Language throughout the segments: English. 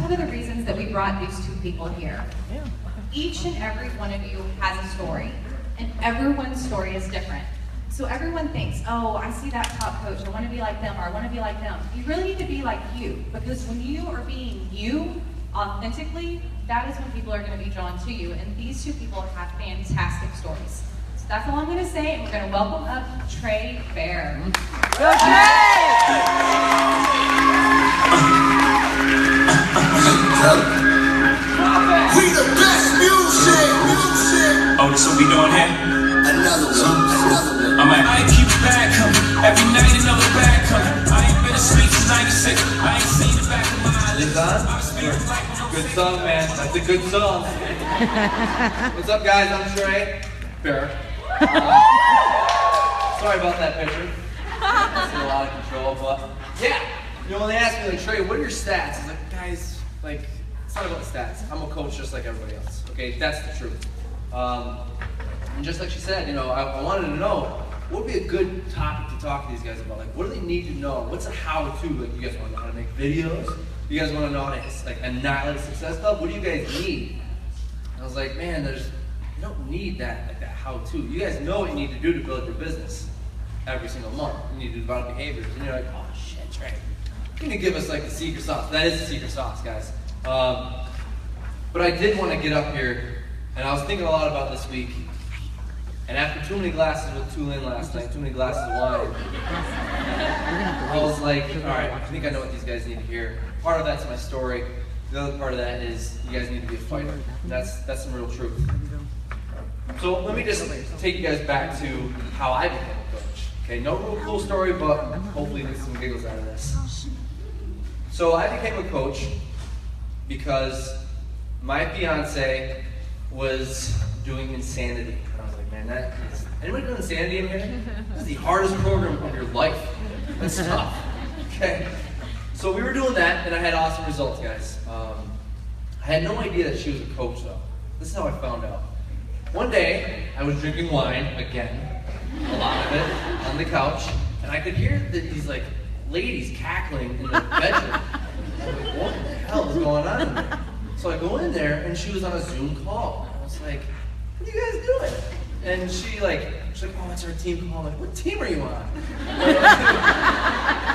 one of the reasons that we brought these two people here. Each and every one of you has a story, and everyone's story is different. So everyone thinks, oh, I see that top coach, I want to be like them, or I want to be like them. You really need to be like you, because when you are being you authentically, that is when people are going to be drawn to you. And these two people have fantastic stories. So that's all I'm going to say, and we're going to welcome up Trey Bearor. Go Trey! We the best music. Oh, this what we doing here? Another one. I keep it back coming. Every night another bag coming. I ain't been asleep since 96. I ain't seen the back of my eyelids. Good song, man. That's a good song. What's up, guys? I'm Trey Bearor. Sorry about that picture. That's a lot of control, but yeah. You know, when they ask me, like, Trey, what are your stats? I was like, guys, like, it's not about stats. I'm a coach just like everybody else. Okay, that's the truth. And just like she said, you know, I wanted to know what would be a good topic to talk to these guys about. Like, what do they need to know? What's a how-to? Like, you guys want to know how to make videos? You guys want to know how to like annihilate Success Club? What do you guys need? And I was like, man, you don't need that like that how-to. You guys know what you need to do to build your business every single month. You need to develop behaviors. And you're like, oh shit, Trey, you're gonna give us like the secret sauce. That is the secret sauce, guys. But I did want to get up here, and I was thinking a lot about this week. And after too many glasses with Tulane last night, too many glasses of wine, I was like, all right, I think I know what these guys need to hear. Part of that's my story. The other part of that is you guys need to be a fighter. And that's some real truth. So let me just take you guys back to how I became a coach. Okay, no real cool story, but hopefully there's some giggles out of this. So I became a coach because my fiance was doing Insanity. And I was like, man, anybody doing Insanity in here? This is the hardest program of your life. That's tough. Okay. So we were doing that, and I had awesome results, guys. I had no idea that she was a coach, though. This is how I found out. One day, I was drinking wine, again, a lot of it, on the couch, and I could hear these, like, ladies cackling in the bedroom. I was like, what the hell is going on in there? So I go in there, and she was on a Zoom call. And I was like, what are you guys doing? And she's like, oh, it's our team call. I'm like, what team are you on?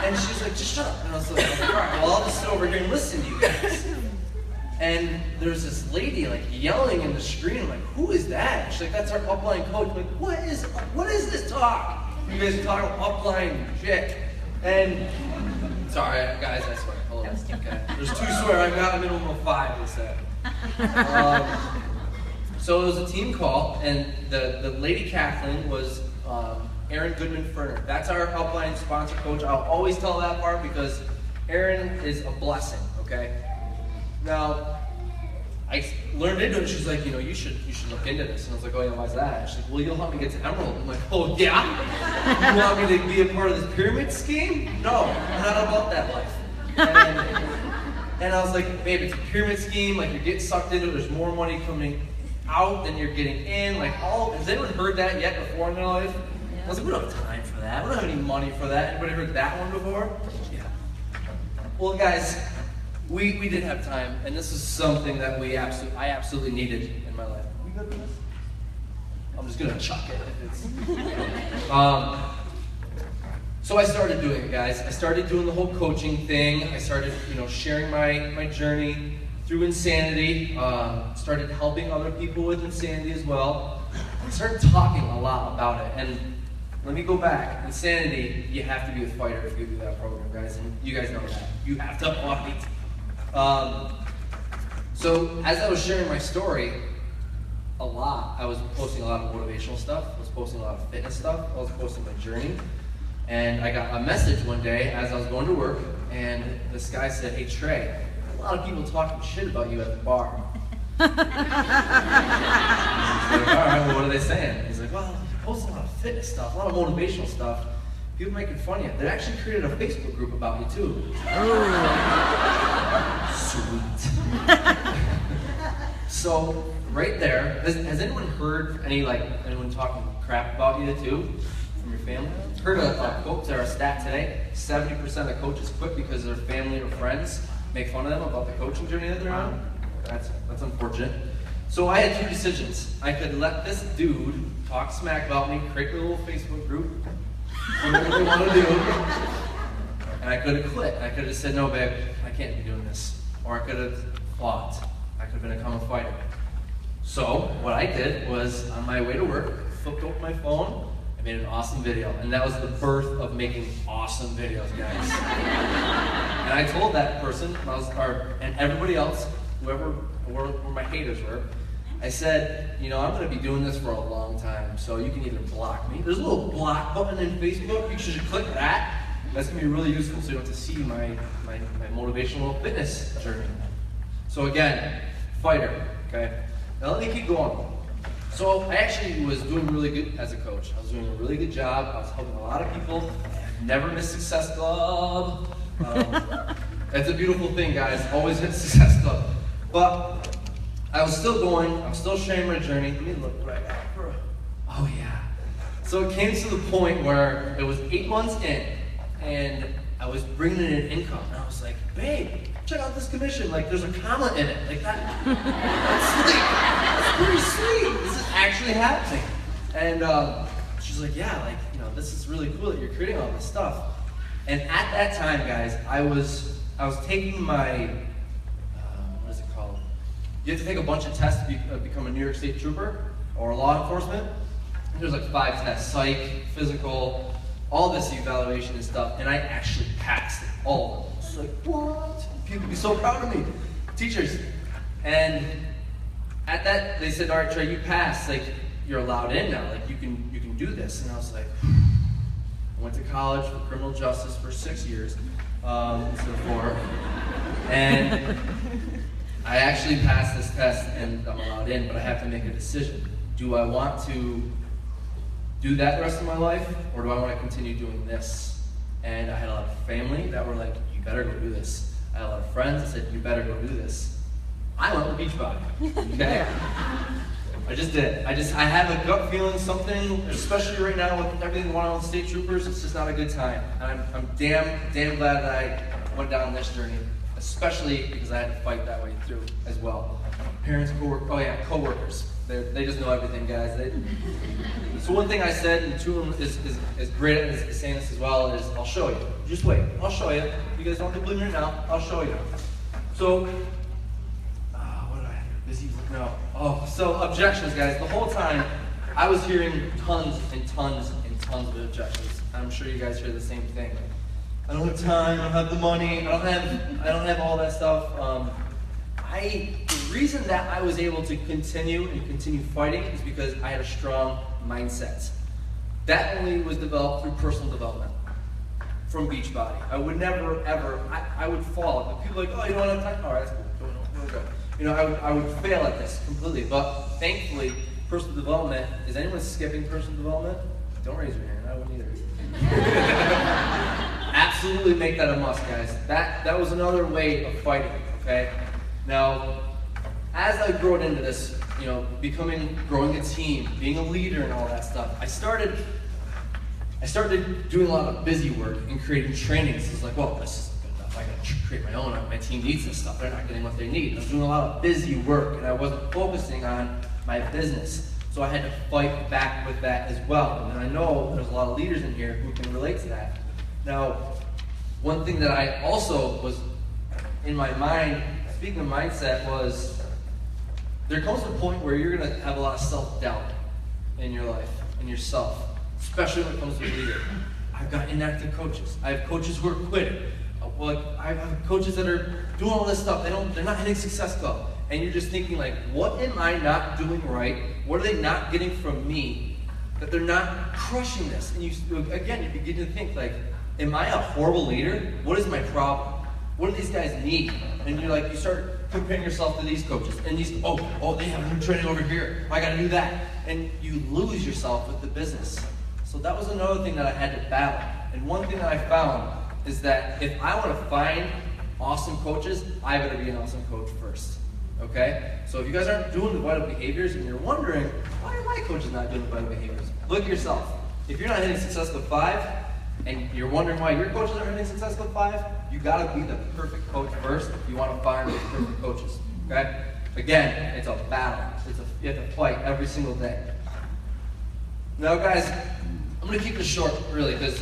And she's like, just shut up. And I was like, all right, well, I'll just sit over here and listen to you guys. And there's this lady like yelling in the screen. I'm like, who is that? She's like, that's our upline coach. I'm like, what is this talk? You guys are talking upline shit. And sorry, guys, I swear. Hold on. Okay. There's 2 swear. I've got a minimum of 5, they said. So it was a team call, and the lady cackling was Erin Goodman-Ferner. That's our helpline sponsor coach. I'll always tell that part because Erin is a blessing, okay? Now, I learned into it. She's like, you know, you should look into this. And I was like, oh yeah, why's that? She's like, well, you'll help me get to Emerald. I'm like, oh yeah? You want me to be a part of this pyramid scheme? No, not about that life. And I was like, babe, it's a pyramid scheme. Like, you're getting sucked into it. There's more money coming out than you're getting in. Like, has anyone heard that yet before in their life? I was like, we don't have time for that. We don't have any money for that. Anybody heard that one before? Yeah. Well, guys, we did have time, and this is something that I absolutely needed in my life. Are we good with this? I'm just gonna chuck it if it's. So I started doing it, guys. I started doing the whole coaching thing. I started, sharing my journey through Insanity. Started helping other people with Insanity as well. I started talking a lot about it. And let me go back. Insanity, you have to be a fighter if you do that program, guys. And you guys know that. You have to fight. So as I was sharing my story, I was posting a lot of motivational stuff. I was posting a lot of fitness stuff. I was posting my journey. And I got a message one day as I was going to work, and this guy said, hey Trey, a lot of people talking shit about you at the bar. I was like, all right, well, what are they saying? He's like, well, you post a lot of fitness stuff, a lot of motivational stuff. People making fun of you. They actually created a Facebook group about you too. Sweet. So right there, has anyone heard anyone talking crap about you too from your family? Heard a quote or a stat today. 70% of coaches quit because their family or friends make fun of them about the coaching journey that they're on. That's unfortunate. So I had two decisions. I could let this dude talk smack about me, create a little Facebook group, whatever they want to do, and I could have quit. I could have said, no, babe, I can't be doing this. Or I could have fought. I could have become a fighter. So what I did was, on my way to work, flipped open my phone, I made an awesome video. And that was the birth of making awesome videos, guys. And I told that person, and everybody else, where my haters were, I said, you know, I'm going to be doing this for a long time, so you can either block me. There's a little block button in Facebook. You should click that. That's going to be really useful so you don't have to see my motivational fitness journey. So again, fighter, okay? Now let me keep going. So I actually was doing really good as a coach. I was doing a really good job. I was helping a lot of people. Never missed Success Club. That's a beautiful thing, guys. Always hit Success Club. But I was still going. I was still sharing my journey. Let me look what I got for. Oh yeah. So it came to the point where it was 8 months in, and I was bringing in an income, and I was like, babe, check out this commission. Like, there's a comma in it. Like that. That's pretty sweet. This is actually happening. And she's like, yeah, like, you know, this is really cool that you're creating all this stuff. And at that time, guys, I was taking my, what is it called? You have to take a bunch of tests to become a New York State trooper or law enforcement. There's like 5 tests: psych, physical, all this evaluation and stuff. And I actually passed all of them. It's like, what? People would be so proud of me. Teachers. And at that, they said, all right, Trey, you passed. Like, you're allowed in now. Like, you can do this. And I was like, I went to college for criminal justice for 6 years instead of 4. And I actually passed this test and I'm allowed in, but I have to make a decision. Do I want to do that the rest of my life, or do I want to continue doing this? And I had a lot of family that were like, you better go do this. I had a lot of friends that said, you better go do this. I went with Beachbody, okay? I just did. I have a gut feeling something, especially right now with everything going on with state troopers, it's just not a good time. And I'm damn glad that I went down this journey, especially because I had to fight that way through as well. Parents, coworkers. They just know everything, guys. So one thing I said, and two of them is great at saying this as well, is I'll show you. Just wait, I'll show you. You guys don't have to believe me right now, I'll show you. So, what did I have here? Busy looking out. Oh, so objections, guys. The whole time, I was hearing tons and tons and tons of objections. I'm sure you guys hear the same thing. I don't have time, I don't have the money, I don't have all that stuff. The reason that I was able to continue fighting is because I had a strong mindset. That only was developed through personal development from Beachbody. I would never, ever, I would fall. If people are like, oh, you don't have time? All right, that's cool. We'll go. You know, I would fail at this completely. But thankfully, personal development, is anyone skipping personal development? Don't raise your hand, I wouldn't either. Absolutely make that a must, guys. That was another way of fighting, okay? Now, as I grew into this, you know, growing a team, being a leader and all that stuff, I started doing a lot of busy work and creating trainings. It's like, well, this isn't good enough. I gotta create my own. My team needs this stuff. They're not getting what they need. I was doing a lot of busy work and I wasn't focusing on my business. So I had to fight back with that as well. And I know there's a lot of leaders in here who can relate to that. Now, one thing that I also was in my mind, speaking of mindset, was there comes a point where you're going to have a lot of self-doubt in your life, in yourself, especially when it comes to a leader. I've got inactive coaches. I have coaches who are quitting. I have coaches that are doing all this stuff. They're not hitting Success Club. And you're just thinking like, what am I not doing right? What are they not getting from me that they're not crushing this? And you begin to think like, am I a horrible leader? What is my problem? What do these guys need? And you start comparing yourself to these coaches. And they have a new training over here. I gotta do that. And you lose yourself with the business. So that was another thing that I had to battle. And one thing that I found is that if I want to find awesome coaches, I better be an awesome coach first. Okay? So if you guys aren't doing the vital behaviors and you're wondering, why are my coaches not doing the vital behaviors? Look at yourself. If you're not hitting Success Club 5, and you're wondering why your coaches aren't having success with 5, you gotta be the perfect coach first if you want to find those perfect coaches. Okay? Again, it's a battle. You have to fight every single day. Now, guys, I'm gonna keep this short, really, because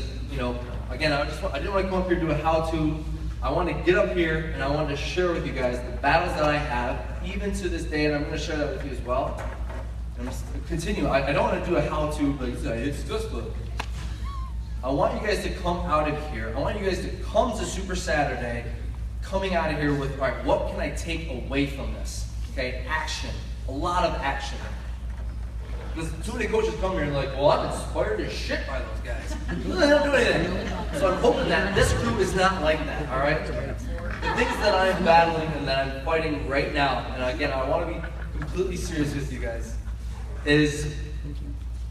again, I didn't want to come up here and do a how-to. I want to get up here and I want to share with you guys the battles that I have, even to this day, and I'm going to share that with you as well. And I'm going to continue. I don't want to do a how-to, but it's just a... I want you guys to come out of here. I want you guys to come to Super Saturday, coming out of here with, all right, what can I take away from this? Okay, action. A lot of action. Because too many coaches come here and like, well, I'm inspired as shit by those guys. They don't do anything. So I'm hoping that this crew is not like that, all right? The things that I'm battling and that I'm fighting right now, and again, I want to be completely serious with you guys, is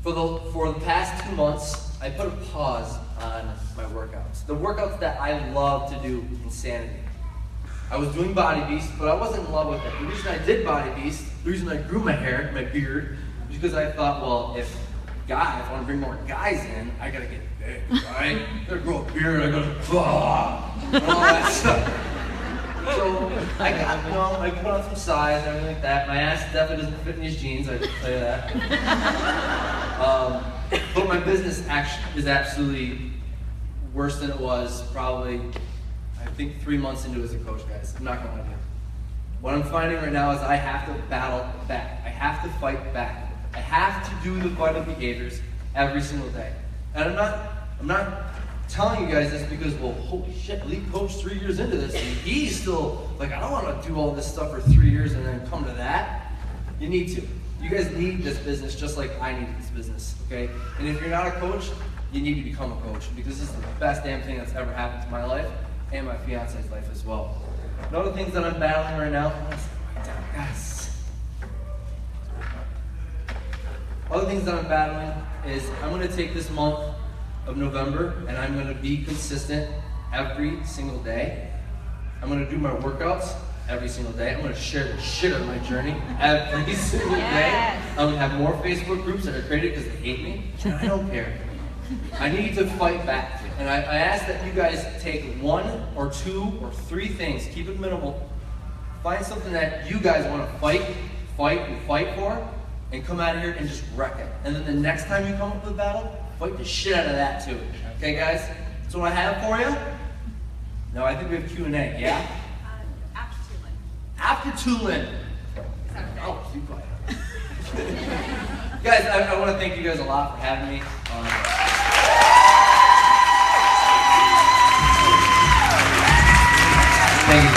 for the past 2 months, I put a pause on my workouts. The workouts that I love to do, Insanity. I was doing Body Beast, but I wasn't in love with it. The reason I did Body Beast, the reason I grew my hair, my beard, was because I thought, well, if I want to bring more guys in, I gotta get big, right? I gotta grow a beard, I gotta, and all that stuff. So I got, I put on some size and everything like that. My ass definitely doesn't fit in these jeans, I can tell you that. But my business is absolutely worse than it was probably, I think 3 months into it as a coach, guys. I'm not gonna lie to you. What I'm finding right now is I have to battle back. I have to fight back. I have to do the vital behaviors every single day. And I'm not telling you guys this because, well, holy shit, lead coach 3 years into this, and he's still like, I don't want to do all this stuff for 3 years and then come to that. You need to. You guys need this business just like I needed this business, okay? And if you're not a coach, you need to become a coach because this is the best damn thing that's ever happened to my life and my fiance's life as well. Another things that I'm battling right now, guys. Other things that I'm battling is I'm going to take this month of November and I'm going to be consistent every single day. I'm going to do my workouts every single day. I'm going to share the shit of my journey every single day. I'm going to have more Facebook groups that are created because they hate me. And I don't care. I need to fight back. And I ask that you guys take 1 or 2 or 3 things, keep it minimal. Find something that you guys want to fight for, and come out of here and just wreck it. And then the next time you come up with a battle, fight the shit out of that too. Okay, guys? That's what I have for you. No, I think we have Q&A, yeah? After Tulin. Oh, keep quiet. Guys, I want to thank you guys a lot for having me. Thank you.